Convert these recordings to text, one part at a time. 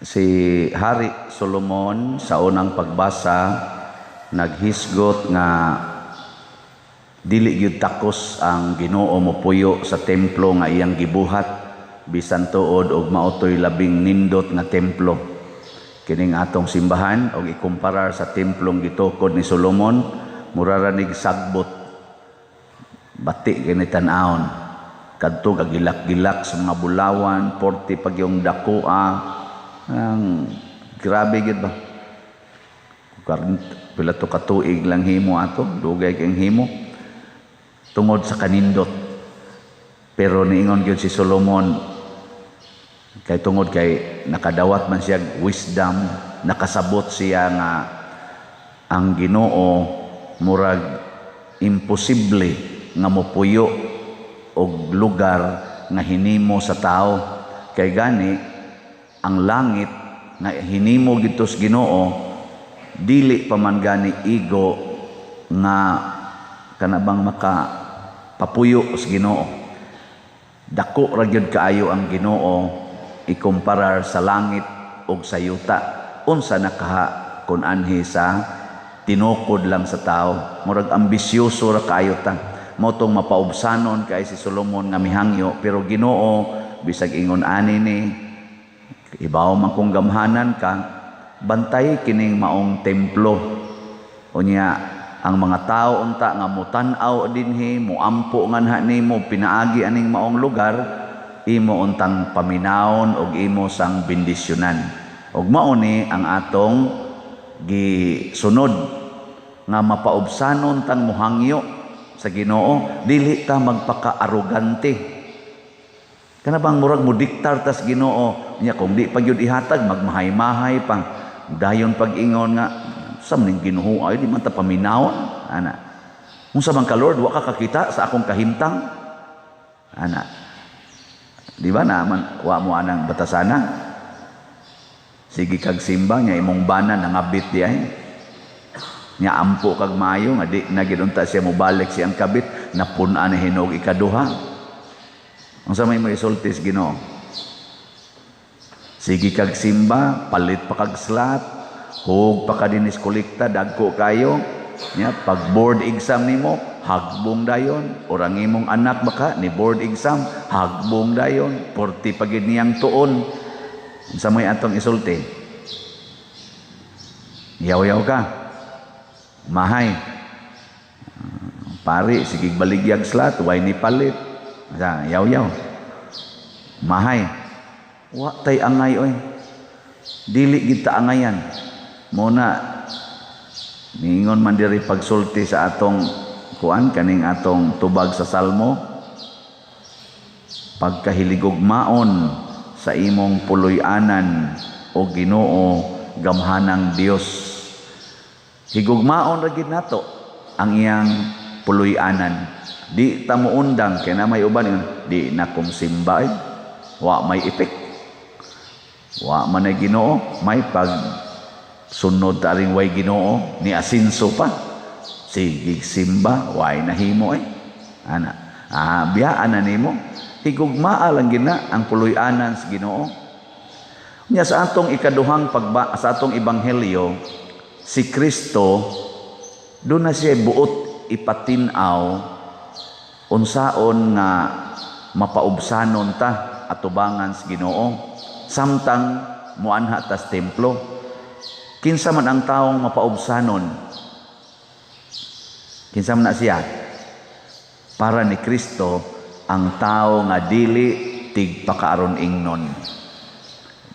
Si Hari Solomon sa unang pagbasa naghisgot nga dili gyud takos ang Ginoo mopuyo sa templo nga iyang gibuhat bisan tuod og maotoy labing nindot nga templo. Kining atong simbahan og ikumparar sa templong gitukod ni Solomon, mura ranig sagbot. Bati kini tan-awon. Kadto kagilak-gilak sa mga bulawan, 40 pag yung dakua. Ang grabe gid ba? Pila to katuig lang himo ato, dugay kang himo tungod sa kanindot. Pero niingon gyud si Solomon kay tungod kay nakadawat man siya wisdom, nakasabot siya nga ang Ginoo murag imposible nga mopuyo og lugar nga hinimo sa tao. Kay gani ang langit nga hinimo gitos Ginoo dili pa man gani igo nga kanabang maka papuyo sa Ginoo. Dako ra gyud kaayo ang Ginoo ikumparar sa langit ug sa yuta. Unsa nakaha kun anhi sa tinukod lang sa tao. Murag ambisyoso ra kaayo ta. Motong mapaubsanon kay si Solomon nga mihangyo, pero Ginoo bisag ingon ani ni ibaw man kung gamhanan ka, bantay kining maong templo. Unya ang mga tao unta nga mutan-aw dinhi, muampo nganha nimo, pinaagi aning maong lugar, imo untang paminawon og imo sang bendisyonan. Og mao ni ang atong gisunod nga mapaubsanon tang muhangyo sa Ginoo, dili ta magpaka-arogante. Kana bang murag mo diktar tas Ginoo nya kung di pa gyud ihatag magmahay-mahay pa. Dayon pag-ingon nga sam ning Ginoo ay di man ta paminawon ana. Unsa man ka Lord wa ka kakita sa akong kahimtang ana. Di ba naman wa mo anang batasana? Sige kag simba nya imong bana nangabit di ay. Nya ampo kag maayo nga di na gid unta siya mobalik siyang kabit napun-an ni hinog ikaduha. Unsa may isultis Ginoo? Sige kag simba, palit pa kag slot, hug pa ka dinis kolekta dagko kayo. Nya pag board exam nimo, hagbong dayon. Orang imong anak baka ni board exam, hagbong dayon. 40 pa gid niyang tuon. Unsa may atong isulti? Yaw-yaw ka. Mahay. Pari sige baligyag slot, way ni palit. Yaw-yaw. Mahay. Wa tay angay oy. Dili gid ta angayan. Muna ningon man diri pagsulti sa atong kuan kaning atong tubag sa Salmo. Pagkahiligugmaon sa imong puloy-anan o Ginoo gamhanang Dios. Higugmaon ra gid nato ang iyang puloy-anan. Di ta mo undang kay na may uban di na kong simba wa may epek, wa man ay Ginoo, may pag sunod taring way Ginoo ni asinso pa sige simba way nahimo ana biyaan na nimo higugmaa lang gina ang puloy-anan sa Ginoo. Nya sa atong ikaduhang sa atong ebanghelyo si Kristo do na siya buot ipatin-aw unsaon nga mapaubsanon ta atubangan sa Ginoo samtang muanha tas templo. Kinsa man ang taong mapaubsanon? Kinsa man na siya? Para ni Kristo ang tao nga dili tigpakaaron ingnon.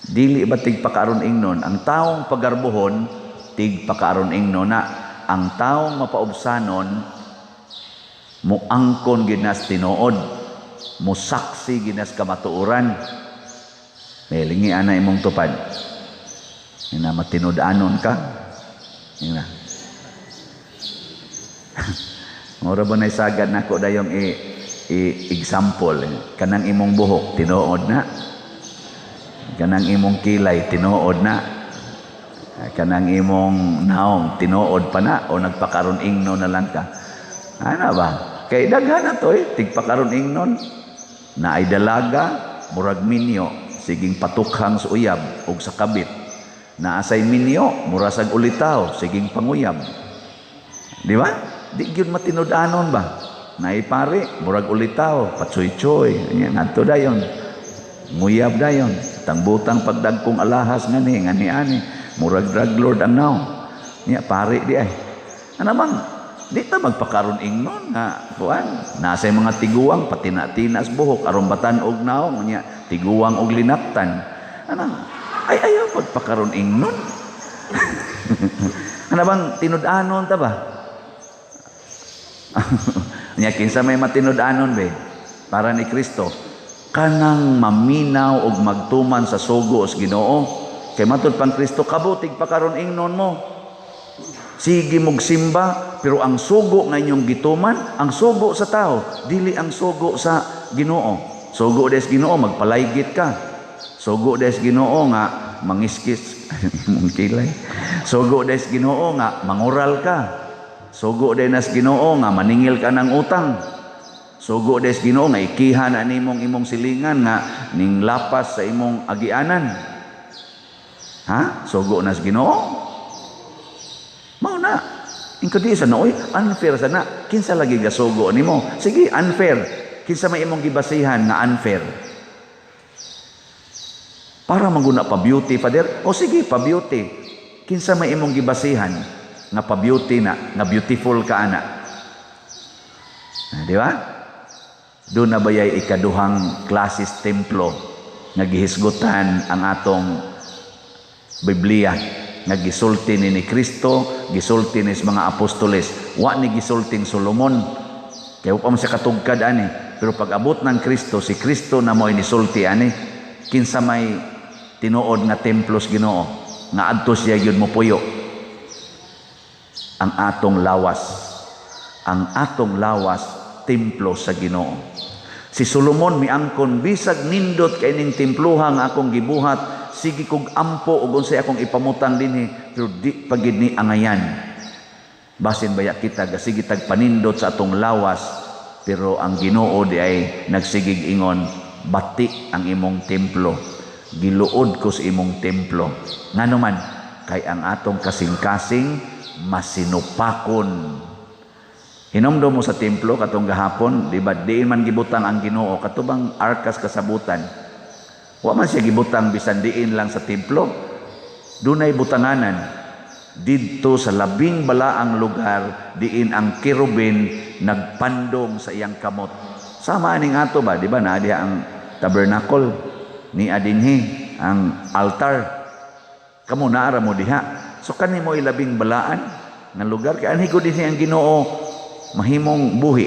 Dili ba tigpakaaron ingnon? Ang taong pagarbuhon tigpakaaron ingnon na ang taong mapaubsanon muangkon ginas tinuod, musaksi ginas kamatuoran. Melingi ana imong tupad. Ina matinud-anon ka. Ina. Mura ba nay sagad nako dayong example. Kanang imong buhok tinuod na. Kanang imong kilay tinuod na. Kanang imong naong tinuod pa na o nagpakaron ingno na lang ka. Ana ba? Kay daghan na to tigpakaron ingnon na ay dalaga murag minyo siging patukhang sa uyab ug sa kabit. Naasay minyo, murasag ulitaw, siging panguyab. Di ba? Di gyud matinud-anon ba? Naipare, murag ulitaw, patsoy-choy, ngadto dayon. Nguyab dayon. Tangbutang pagdagkong alahas ngani ani, murag drug lord ang naw. Nya pare di ay. Ano bang di ta magpakaron ingnon nga kuan, nasay mga tiguwang patina-tinas buhok aron batan-og naong nya tiguwang og linaptan. Ano? Ay ayaw pagpakaron ingnon. Ano bang tinud-anon ta ba? Nya kinsa may matinud-anon be para ni Kristo kanang maminaw og magtuman sa sugo sa Ginoo kay matud pang Kristo kabutig pakaron ingnon mo. Sige mog simba pero ang sugo nga inyong gituman ang sugo sa tao dili ang sugo sa Ginoo. Sugo des Ginoo magpalaygit ka. Sugo des Ginoo nga mangiskis mong kilay. Sugo des Ginoo nga mangural ka. Sugo des Ginoo nga maningil ka ng utang. Sugo des Ginoo nga ikihan ani imong silingan nga ning lapas sa imong agianan. Ha? Sugo nas Ginoo. Mao na. Ingkadi sa nooy unfair sana. Kinsa lagi gasugo nimo? Sige, unfair. Kinsa may imong gibasihan nga unfair? Para maguna pa beauty father. O sige, pa beauty. Kinsa may imong gibasihan nga pa beauty na, nga beautiful ka ana. Di ba? Doon na bayay ikaduhang klasis templo nga gihisgutan ang atong Biblia nga gisulti ni Kristo, gisulti ni mga apostoles. Wa ni gisulting Solomon. Kaya pa man siya katugkad ani. Pero pag abot ng Kristo, si Kristo na mo inisulti ani. Kinsa may tinuod nga templos Ginoo nga adto siya gyud mo puyo. Ang atong lawas. Ang atong lawas templo sa Ginoo. Si Solomon miangkon bisag nindot kay ning templuha nga akong gibuhat sige kog ampo ug unsay akong ipamutang dinhi pero di pagid ni angayan. Basin baya kita gasige tag panindot sa atong lawas pero ang Ginoo di ay nagsigig ingon bati ang imong templo. Giluod ko sa imong templo. Ngano man kay ang atong kasing-kasing masinupakon. Hinomdom mo sa templo katong gahapon, di ba? Diin man gibutang ang Ginoo katubang arkas kasabutan. Wa man siya gibutang bisan diin lang sa templo. Dunay butanganan didto sa labing balaang lugar diin ang kerubin nagpandong sa iyang kamot. Sama aning ato ba, di ba? Na diha ang tabernacle ni adinhi ang altar. Kamo naara mo diha. So kanimo ilabing balaan nga lugar kay anhi ko dinhi ang Ginoo mahimong buhi.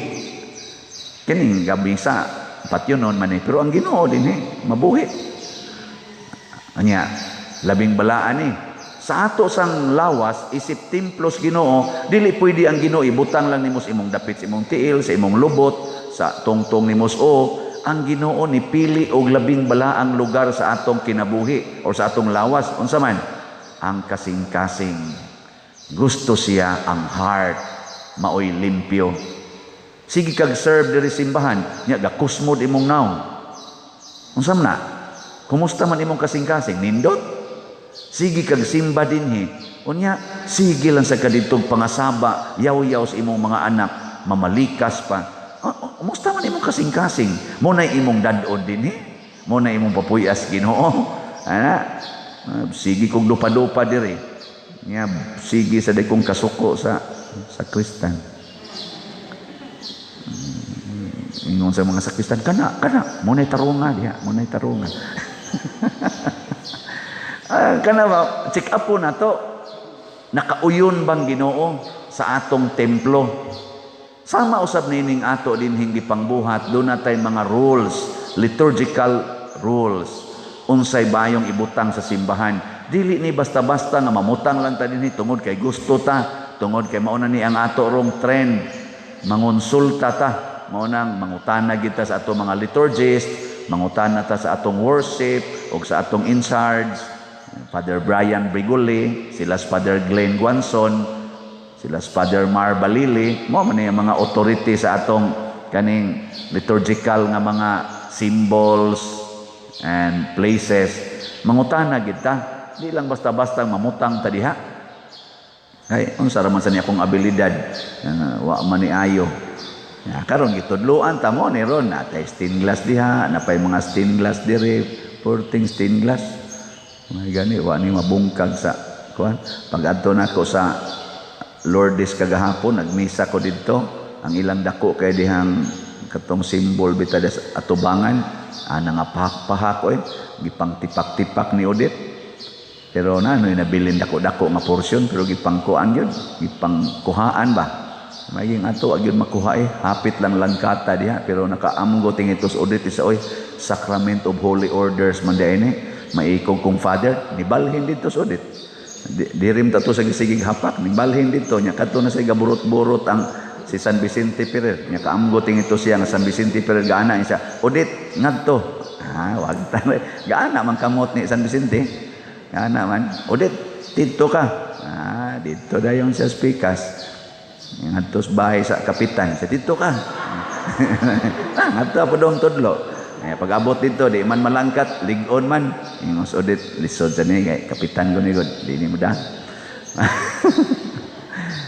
Kining gabi sa patyonon man pero ang Ginoo dinhi mabuhi. Anya labing balaan ni. Sa ato sang lawas isip templos Ginoo, dili pwede ang Ginoo ibutang lang nimo sa imong dapit sa imong tiil, sa imong lubot, sa tungtong nimo o ang Ginoo ni pili og labing balaang lugar sa atong kinabuhi o sa atong lawas. Unsa man? Ang kasing-kasing. Gusto siya ang heart maoy limpyo. Sige kag serve diri simbahan, nya gakusmod imong naong. Unsa man na? Kumusta man imong kasing-kasing? Nindot? Sige kag simba dinhi. Unya, sige lang sa kaditong pangasaba, yaw-yaw sa imong mga anak, mamalikas pa. Kumusta man imong kasing-kasing? Mo na imong dadod dinhi. Mo na imong papuyas Ginoo. Ana, sige kog dupa-dupa diri. Nya sige sa dakong kasuko sa sakristan. Ingon sa mga sakristan, kana, munay tarunga diha, munay tarunga. Kana ba, check up po na to. Nakauyon bang Ginoo sa atong templo? Sama usab nining ato din hindi pangbuhat, doon natay mga rules, liturgical rules. Unsay bayong ibutang sa simbahan. Dili ni basta-basta nga mamutang lang ta dinhi tungod kay gusto ta. Tungod kay mauna ni ang ato rong trend, mangonsulta ta, maunang mangutana kita sa atong mga liturgist, mangutana ta sa atong worship o sa atong in charge, Father Brian Briguli, sila Father Glenn Guanson, sila Father Mar Balili, mo man yung mga authority sa atong kaning liturgical nga mga symbols, and places. Mangutana gid ta, di lang basta-basta mamutang ta diha. Ay, unsa ra man sa niya akong abilidad wa man ni ayo. Karon gitudloan ta mo ni ron natay stained glass diha, napay mga stained glass dire, porting stained glass. May gani wa ni mabungkag sa kuan. Pag-adto nako sa Lourdes kagahapon, nagmisa ko didto. Ang ilang dako kay dihang katong symbol bitada sa atubangan, nga pahak-pahak gipang tipak-tipak ni Odette. Pero nanoy nabilin dako-dako nga porsyon, pero gipangkuan yun, gipangkuhaan ba? Maging ato agyud makuha hapit lang langkata diha, pero nakaamgo tingitos Odette isa Sacrament of Holy Orders man diay maikog kong father, nibalhin dito sa Odette. Dirim tato sa gisigig hapak, nibalhin dito nya kadto na sa gaburot-burot ang si San Vicente Ferrer, nya kaamgo tingito siya nga San Vicente Ferrer gaana siya, Odette ngadto. Wag ta gaana man kamot ni San Vicente. Gaana man, Odette dito ka. Dito dayon sa Spikas. Ngadto sa bahay sa kapitan, sa dito ka. Ngadto po dong tudlo. Pag-abot dito, di man malangkat, ligon man. Yung mas Odette, lisod sa niya, kay kapitan ko ni God. Di ni mo da.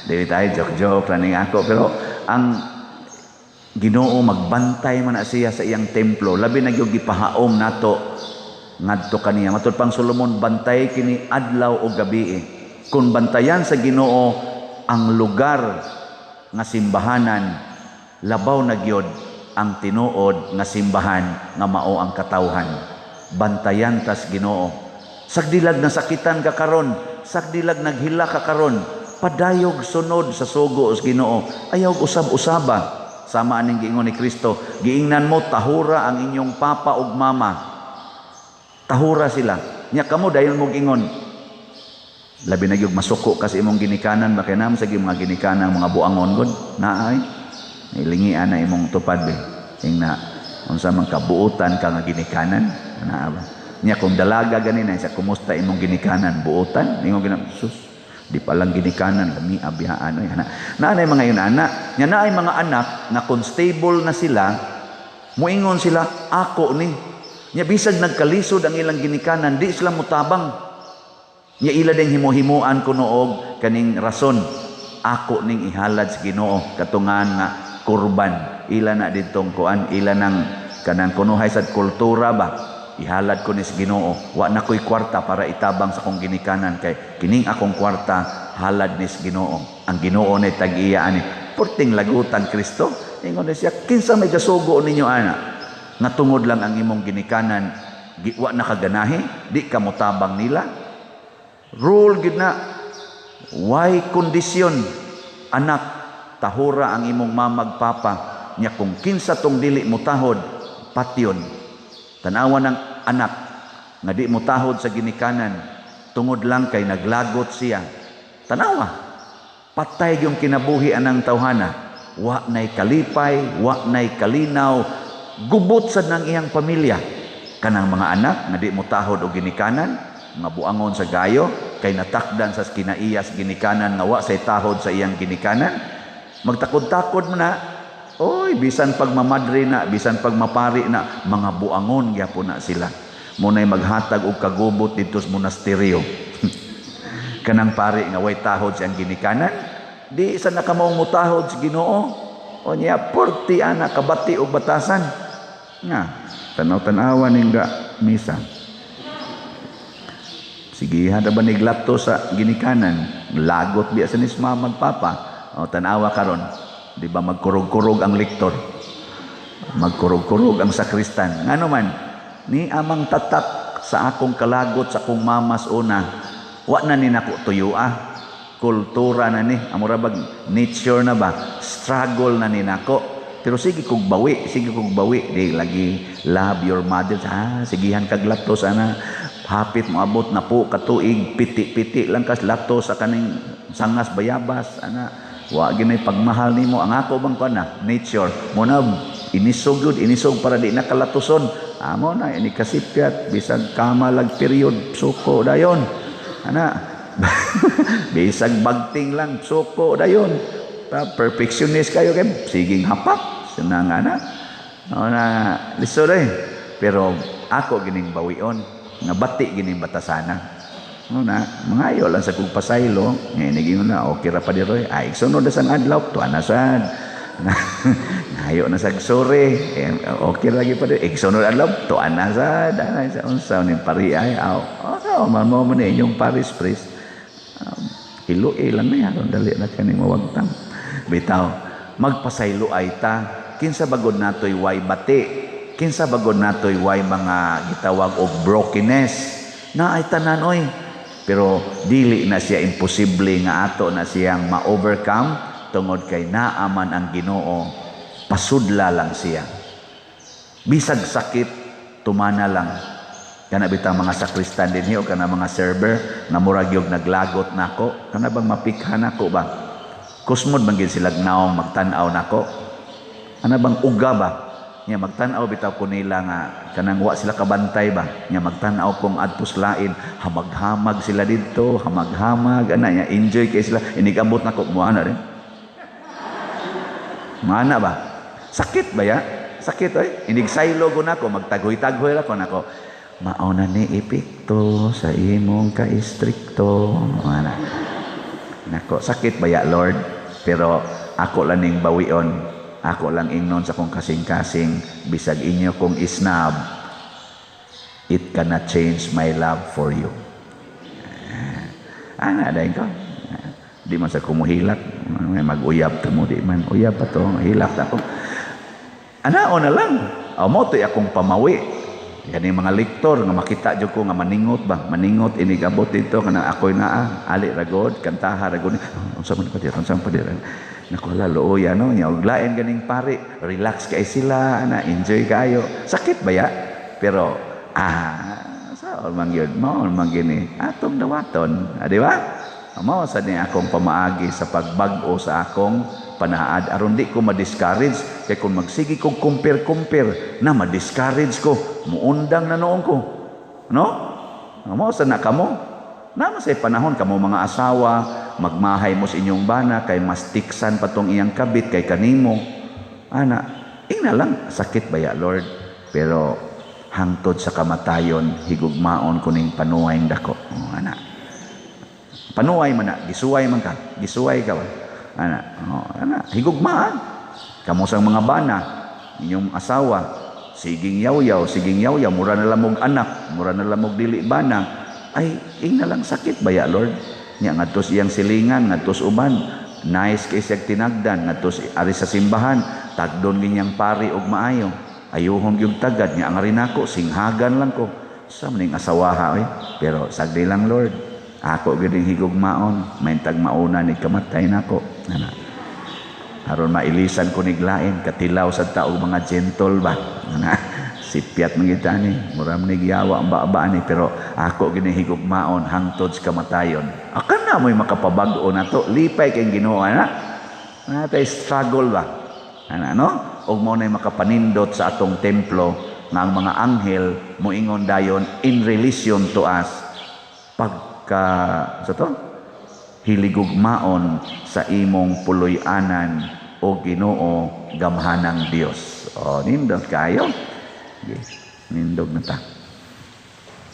Di tayo, joke-joke lang ako. Pero ang Ginoo magbantay man na siya sa iyang templo. Labi na yung gipahaom nato ngadto kaniya. Matod pang Solomon, bantay kini adlaw o gabi. Kung bantayan sa Ginoo ang lugar nga simbahanan, labaw na gyud ang tinuod nga simbahan nga mao ang katawhan. Bantayan tas Ginoo. Sagdilag na sakitan ka karon, sagdilag naghila ka karon, padayog sunod sa sugo sa Ginoo. Ayaw usab-usaba. Sama aning giingon ni Kristo, giingnan mo tahura ang inyong papa ug mama. Tahura sila. Nya kamo dayon mo giingon, labi na gyud masuko kasi imong ginikanan, bakay nam sa mga ginikanan mga buangon gud naay ilingian na imong tupad be. Ingna unsa man kabuutan ka nga ginikanan naa ba. Nya kung dalaga ganina sa kumusta imong ginikanan buutan ingon gina sus di palang ginikanan lami abihaan oy ana. Naanay mga yun anak. Nya naay mga anak na constable na sila, muingon sila ako ni. Nya bisag nagkalisod ang ilang ginikanan, di sila mutabang. Nya ila ding himo-himuan kuno og kaning rason. Ako ning ihalad sa Ginoo katungan nga kurban. Ila na didtong kuan, ila nang kanang kunuhay sa kultura ba. Ihalad ko ni sa Ginoo. Wa na ko'y kwarta para itabang sa kong ginikanan kay kining akong kwarta halad ni sa Ginoo. Ang Ginoo ni tag-iya ani. Porting lagutan Kristo. Ingon na siya, kinsa may gasugo ninyo ana? Nga tungod lang ang imong ginikanan, wa na kaganahi, di ka motabang nila. Rule gid na. Why kondisyon? Anak, tahura ang imong mamag papa. Nya kung kinsa tong dili mutahod, patyon. Tanawa ng anak nga di mutahod sa ginikanan tungod lang kay naglagot siya. Tanawa, patay yung kinabuhi anang tawhana. Wa nay kalipay, wa nay kalinaw, gubot sad ng iyang pamilya. Kanang mga anak nga di mutahod og ginikanan, nga buangon sa gayo kay natakdan sa kinaiyas ginikanan nga wa say tahod sa iyang ginikanan. Magtakod-takod mo na. Oy, bisan pag mamadre na, bisan pag mapari na, mga buangon gyapon na sila. Munay maghatag og kagubot dito sa monasteryo. Kanang pari nga way tahod siyang ginikanan, di sa nakamaong mutahod sa Ginoo. O niya, 40 ana kabati og batasan. Nga, tanaw-tanawan ning misa. Sige, hada ba niglato sa ginikanan? Lagot biya sa nisma magpapa. O tanawa karon. Di ba magkurog-kurog ang lektor? Magkurog-kurog ang sakristan. Ngano man, ni amang tatak sa akong kalagot sa akong mamas una, wa na ni nako tuyo kultura na ni, amurabag nature na ba, struggle na ni nako. Pero sige kog bawi, di lagi love your mother. Sigihan kag lato sana. Hapit mo abot na po katuig, piti-piti lang kas lato sa kaning sangas bayabas ana. Wa ginay pagmahal nimo ang ako bang kana nature mo na inisog para di nakalatuson amo na ini kasipyat bisag kamalag period suko dayon ana bisag bagting lang suko dayon ta perfectionist kayo kay siging hapak senang ana na liso pero ako gining bawion nga bati gining batasana. Na mangayo lang sa kong pasaylo nga naging na okay ra pa diroy ay sunod sa adlaw tuwa na sad. Ngayo na sag sore okay lagi pa din sunod adlaw tuwa na sad ana sa unsa ni pari ay man mo man inyong paris priest hiloi lang na yan dali na kani mawagtang bitaw magpasaylo ay ta kinsa bagod natoy way bati kinsa bagod natoy way mga gitawag og brokenness na ay tanan oy pero dili na siya imposible nga ato na siyang ma-overcome tungod kay naaman ang Ginoo pasudla lang siya bisag sakit tumana lang kana bitang mga sakristan dinhi o kana mga server nga murag yung naglagot nako kana bang mapikha nako ba kusmod man gid sila naong magtan-aw nako ana bang uga ba nya magtan-aw bitaw ko nila nga kanang wa sila kabantay ba nya magtan-aw kung adtos lain hamag-hamag sila didto hamag-hamag ana nya enjoy kay sila inigabot nako mo ana rin mana ba sakit ba ya sakit oy inig saylo ko nako magtagoy-tagoy ra ko nako mao na ni epekto sa imong ka-istrikto ana nako sakit ba ya Lord pero ako lang ning bawion ako lang ingnon sa kong kasing-kasing bisag inyo kong isnab it cannot change my love for you ana dayon ko di man sa kumuhilak may mag-uyab ta mo di man uyab pa to hilak ta ko anao na lang mo to akong pamawi gani mga lektor nga makita jud ko nga maningot ba maningot inigabot dito kana ako'y naa ali ragod kantaha ragod unsa man pa dir nako lalo ya no nya og lain ganing pare relax kay sila ana enjoy kayo sakit ba ya pero sao man gyud mao man gini atong dawaton di ba mao sad ni akong pamaagi sa pagbag-o sa akong panaad aron di ko ma-discourage kay kung magsigi kong compare na ma-discourage ko muundang na noon ko no mao sad na kamo na say panahon kamo mga asawa magmahay mo sa inyong bana kay mas tiksan patong iyang kabit kay kanimo ana ina lang sakit ba ya Lord pero hangtod sa kamatayon higugmaon ko ning panuway dako ana panuway man na gisuway man ka gisuway ka ba ana higugmaan kamo sang mga bana inyong asawa siging yaw-yaw mura na lamog anak mura na lamog dili bana ay ina lang sakit ba ya Lord nya ngadtos iyang silingan ngadtos uban nice kay siya tinagdan ngadtos ari sa simbahan tagdon ginyang pari og maayo ayuhon gyud tagad nya ang rin ako singhagan lang ko sa maning asawaha pero sagdi lang Lord ako gyud higugmaon maintag mauna ni kamatay nako ana aron mailisan ko niglain katilaw sa taog mga gentle ba ana sipiat mangita ni mura man giyawa ang baba ni pero ako gyud higugmaon hangtod sa kamatayon akan na mo'y makapabag-o nato lipay kay Ginoo ana natay struggle ba ana no og mo nay makapanindot sa atong templo nga ang mga anghel moingon dayon in relation to us pagka sa to hiligugmaon sa imong puloy-anan o Ginoo gamhanang Dios nindot kayo yes nindog na ta